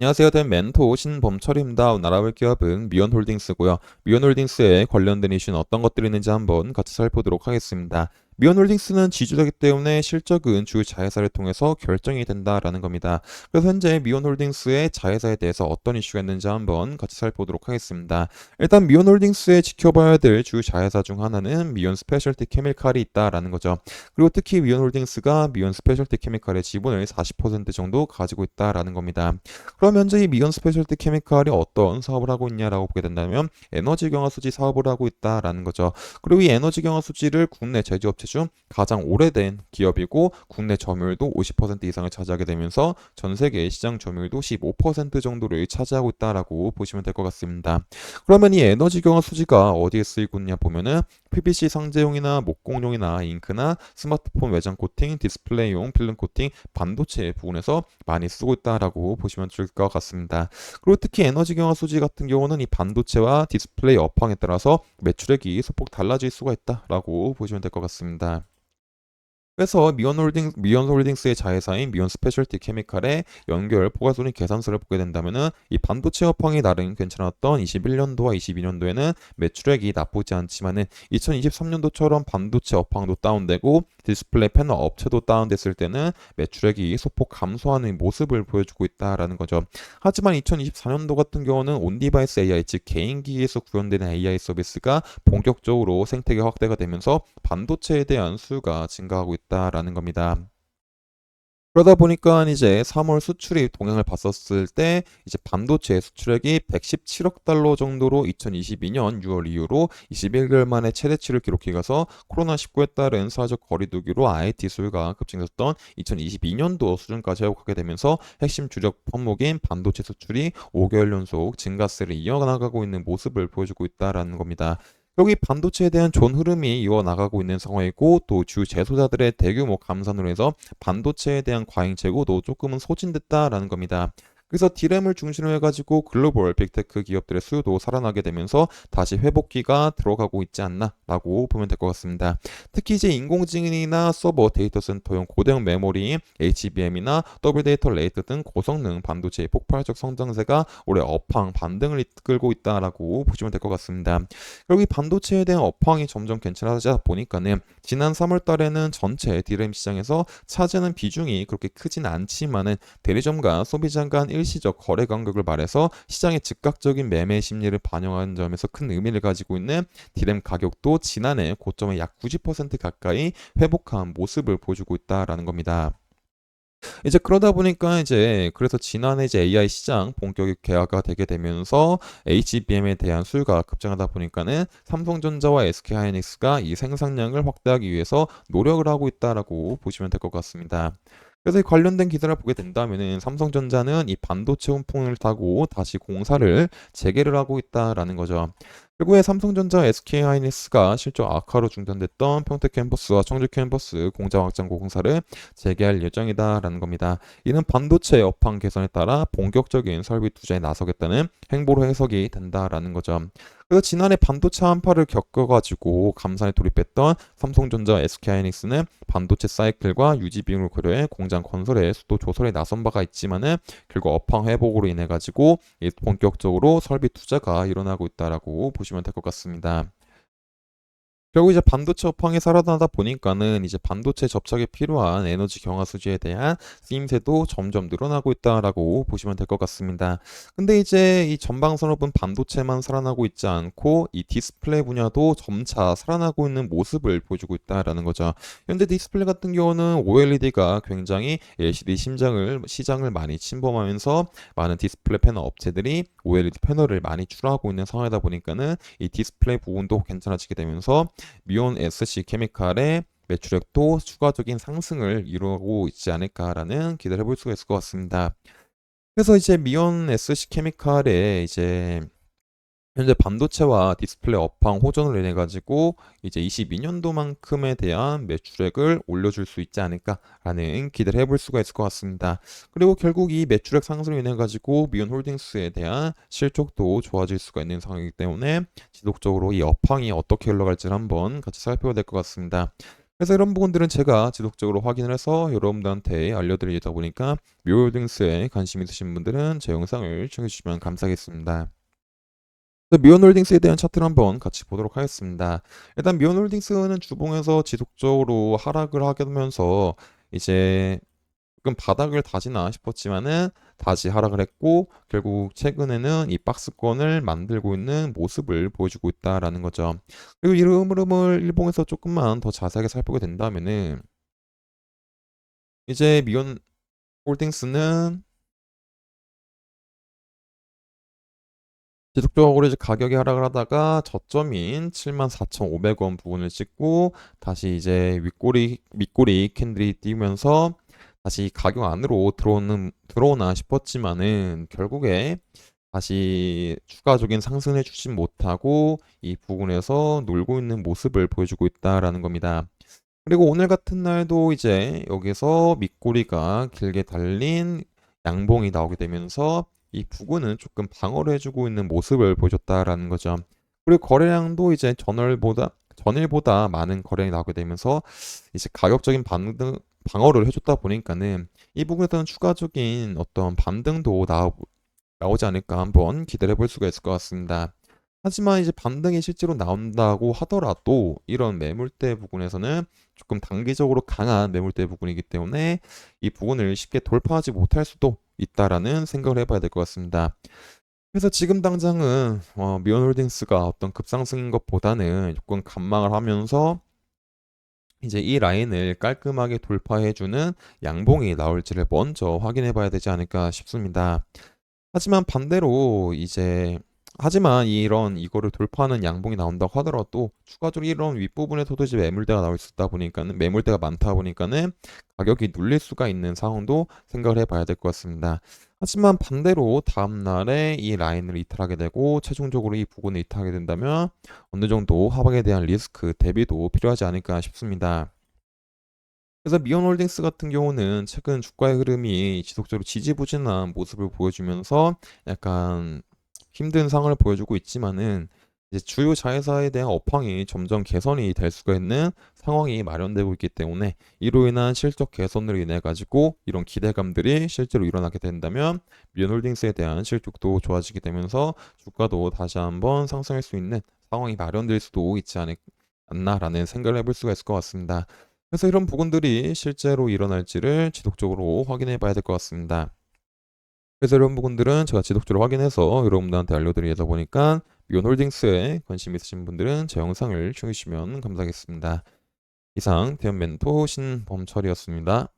안녕하세요. 된 멘토 신범철입니다. 오늘 알아볼 기업은 미온홀딩스고요. 미온홀딩스에 관련된 이슈는 어떤 것들이 있는지 한번 같이 살펴보도록 하겠습니다. 미온홀딩스는 지주이기 때문에 실적은 주 자회사를 통해서 결정이 된다라는 겁니다. 그래서 현재 미온홀딩스의 자회사에 대해서 어떤 이슈가 있는지 한번 같이 살펴보도록 하겠습니다. 일단 미온홀딩스에 지켜봐야 될 주 자회사 중 하나는 미온 스페셜티 케미칼이 있다라는 거죠. 그리고 특히 미온홀딩스가 미온 스페셜티 케미칼의 지분을 40% 정도 가지고 있다라는 겁니다. 그럼 현재 이 미건 스페셜티 케미칼이 어떤 사업을 하고 있냐라고 보게 된다면 에너지 경화 수지 사업을 하고 있다라는 거죠. 그리고 이 에너지 경화 수지를 국내 제조업체 중 가장 오래된 기업이고 국내 점유율도 50% 이상을 차지하게 되면서 전 세계 시장 점유율도 15% 정도를 차지하고 있다라고 보시면 될 것 같습니다. 그러면 이 에너지 경화 수지가 어디에 쓰이고 있냐 보면은 PVC 상제용이나 목공용이나 잉크나 스마트폰 외장 코팅, 디스플레이용 필름 코팅, 반도체 부분에서 많이 쓰고 있다라고 보시면 좋을 것 같습니다. 그리고 특히 에너지 경화 소지 같은 경우는 이 반도체와 디스플레이 업황에 따라서 매출액이 소폭 달라질 수가 있다라고 보시면 될 것 같습니다. 그래서 미온홀딩스의 자회사인 미온 스페셜티 케미칼의 연결 포괄손익 계산서를 보게 된다면은 이 반도체 업황이 나름 괜찮았던 21년도와 22년도에는 매출액이 나쁘지 않지만은 2023년도처럼 반도체 업황도 다운되고 디스플레이 패널 업체도 다운됐을 때는 매출액이 소폭 감소하는 모습을 보여주고 있다라는 거죠. 하지만 2024년도 같은 경우는 온디바이스 AI 즉 개인기기에서 구현되는 AI 서비스가 본격적으로 생태계 확대가 되면서 반도체에 대한 수요가 증가하고 있다라는 겁니다. 그러다 보니까 이제 3월 수출입 동향을 봤었을 때 이제 반도체 수출액이 117억 달러 정도로 2022년 6월 이후로 21개월 만에 최대치를 기록해 가서 코로나19에 따른 사회적 거리두기로 IT 수요가 급증했던 2022년도 수준까지 회복하게 되면서 핵심 주력 품목인 반도체 수출이 5개월 연속 증가세를 이어나가고 있는 모습을 보여주고 있다라는 겁니다. 여기 반도체에 대한 좋은 흐름이 이어나가고 있는 상황이고 또 주 제소자들의 대규모 감산으로 해서 반도체에 대한 과잉 재고도 조금은 소진됐다라는 겁니다. 그래서 D램을 중심으로 해가지고 글로벌 빅테크 기업들의 수요도 살아나게 되면서 다시 회복기가 들어가고 있지 않나라고 보면 될 것 같습니다. 특히 이제 인공지능이나 서버 데이터 센터용 고대형 메모리인 HBM이나 더블 데이터 레이트 등 고성능 반도체의 폭발적 성장세가 올해 업황 반등을 이끌고 있다라고 보시면 될 것 같습니다. 그리고 이 반도체에 대한 업황이 점점 괜찮아지다 보니까는 지난 3월 달에는 전체 D램 시장에서 차지하는 비중이 그렇게 크진 않지만은 대리점과 소비자 간 일시적 거래 간격을 말해서 시장의 즉각적인 매매 심리를 반영하는 점에서 큰 의미를 가지고 있는 D램 가격도 지난해 고점의 약 90% 가까이 회복한 모습을 보여주고 있다라는 겁니다. 이제 그러다 보니까 이제 그래서 지난해 이제 AI 시장 본격이 개화가 되게 되면서 HBM에 대한 수요가 급증하다 보니까는 삼성전자와 SK하이닉스가 이 생산량을 확대하기 위해서 노력을 하고 있다라고 보시면 될 것 같습니다. 그래서 이 관련된 기사를 보게 된다면은 삼성전자는 이 반도체 훈풍을 타고 다시 공사를 재개를 하고 있다라는 거죠. 결국에 삼성전자, SK하이닉스가 실적 악화로 중단됐던 평택 캠퍼스와 청주 캠퍼스 공장 확장 공사를 재개할 예정이다라는 겁니다. 이는 반도체 업황 개선에 따라 본격적인 설비 투자에 나서겠다는 행보로 해석이 된다라는 거죠. 그래서 지난해 반도체 한파를 겪어가지고 감산에 돌입했던 삼성전자, SK하이닉스는 반도체 사이클과 유지 비용을 고려해 공장 건설에 수도 조설에 나선 바가 있지만은 결국 업황 회복으로 인해 가지고 본격적으로 설비 투자가 일어나고 있다라고 보시면 될 것 같습니다. 결국 이제 반도체 업황이 살아나다 보니까는 이제 반도체 접착에 필요한 에너지 경화 수지에 대한 쓰임새도 점점 늘어나고 있다라고 보시면 될 것 같습니다. 근데 이제 이 전방 산업은 반도체만 살아나고 있지 않고 이 디스플레이 분야도 점차 살아나고 있는 모습을 보여주고 있다라는 거죠. 현재 디스플레이 같은 경우는 OLED가 굉장히 LCD 시장을 많이 침범하면서 많은 디스플레이 패널 업체들이 OLED 패널을 많이 출하하고 있는 상황이다 보니까는 이 디스플레이 부분도 괜찮아지게 되면서 미온 SC 케미칼의 매출액도 추가적인 상승을 이루고 있지 않을까라는 기대를 해볼 수가 있을 것 같습니다. 그래서 이제 미온 SC 케미칼의 이제 현재 반도체와 디스플레이 업황 호전을 인해 가지고 이제 22년도만큼에 대한 매출액을 올려줄 수 있지 않을까라는 기대를 해볼 수가 있을 것 같습니다. 그리고 결국 이 매출액 상승으로 인해 가지고 미온 홀딩스에 대한 실적도 좋아질 수가 있는 상황이기 때문에 지속적으로 이 업황이 어떻게 흘러갈지를 한번 같이 살펴봐야 될 것 같습니다. 그래서 이런 부분들은 제가 지속적으로 확인을 해서 여러분들한테 알려드리다 보니까 미오홀딩스에 관심 있으신 분들은 제 영상을 시청해 주시면 감사하겠습니다. 미온홀딩스에 대한 차트를 한번 같이 보도록 하겠습니다. 일단 미온홀딩스는 주봉에서 지속적으로 하락을 하게 되면서 이제 조금 바닥을 다지나 싶었지만은 다시 하락을 했고 결국 최근에는 이 박스권을 만들고 있는 모습을 보여주고 있다라는 거죠. 그리고 이 흐름을 일봉에서 조금만 더 자세하게 살펴보게 된다면은 이제 미온 홀딩스는 지속적으로 이제 가격이 하락을 하다가 저점인 74,500원 부분을 찍고 다시 이제 윗꼬리 캔들이 띄우면서 다시 가격 안으로 들어오나 싶었지만은 결국에 다시 추가적인 상승을 해 주진 못하고 이 부분에서 놀고 있는 모습을 보여주고 있다라는 겁니다. 그리고 오늘 같은 날도 이제 여기서 밑꼬리가 길게 달린 양봉이 나오게 되면서 이 부근은 조금 방어를 해주고 있는 모습을 보여줬다라는 거죠. 그리고 거래량도 이제 전일보다 많은 거래량이 나오게 되면서 이제 가격적인 방어를 해줬다 보니까는 이 부분에서는 추가적인 어떤 반등도 나오지 않을까 한번 기다려 볼 수가 있을 것 같습니다. 하지만 이제 반등이 실제로 나온다고 하더라도 이런 매물대 부분에서는 조금 단기적으로 강한 매물대 부분이기 때문에 이 부분을 쉽게 돌파하지 못할 수도 있다라는 생각을 해봐야 될 것 같습니다. 그래서 지금 당장은 미온홀딩스가 어떤 급상승인 것보다는 조금 관망을 하면서 이제 이 라인을 깔끔하게 돌파해주는 양봉이 나올지를 먼저 확인해 봐야 되지 않을까 싶습니다. 하지만 반대로 이제 하지만 이거를 돌파하는 양봉이 나온다고 하더라도 추가적으로 이런 윗부분에서도 이제 매물대가 나올 수 있다 보니까는 매물대가 많다 보니까는 가격이 눌릴 수가 있는 상황도 생각을 해봐야 될 것 같습니다. 하지만 반대로 다음 날에 이 라인을 이탈하게 되고 최종적으로 이 부분을 이탈하게 된다면 어느 정도 하방에 대한 리스크 대비도 필요하지 않을까 싶습니다. 그래서 미온홀딩스 같은 경우는 최근 주가의 흐름이 지속적으로 지지부진한 모습을 보여주면서 약간 힘든 상황을 보여주고 있지만은 이제 주요 자회사에 대한 업황이 점점 개선이 될 수가 있는 상황이 마련되고 있기 때문에 이로 인한 실적 개선으로 인해 가지고 이런 기대감들이 실제로 일어나게 된다면 미온홀딩스에 대한 실적도 좋아지게 되면서 주가도 다시 한번 상승할 수 있는 상황이 마련될 수도 있지 않나라는 생각을 해볼 수가 있을 것 같습니다. 그래서 이런 부분들이 실제로 일어날지를 지속적으로 확인해 봐야 될 것 같습니다. 그래서 이런 부분들은 제가 지속적으로 확인해서 여러분들한테 알려드리다 보니까 미온홀딩스에 관심 있으신 분들은 제 영상을 시청해 주시면 감사하겠습니다. 이상 대현 멘토 신범철이었습니다.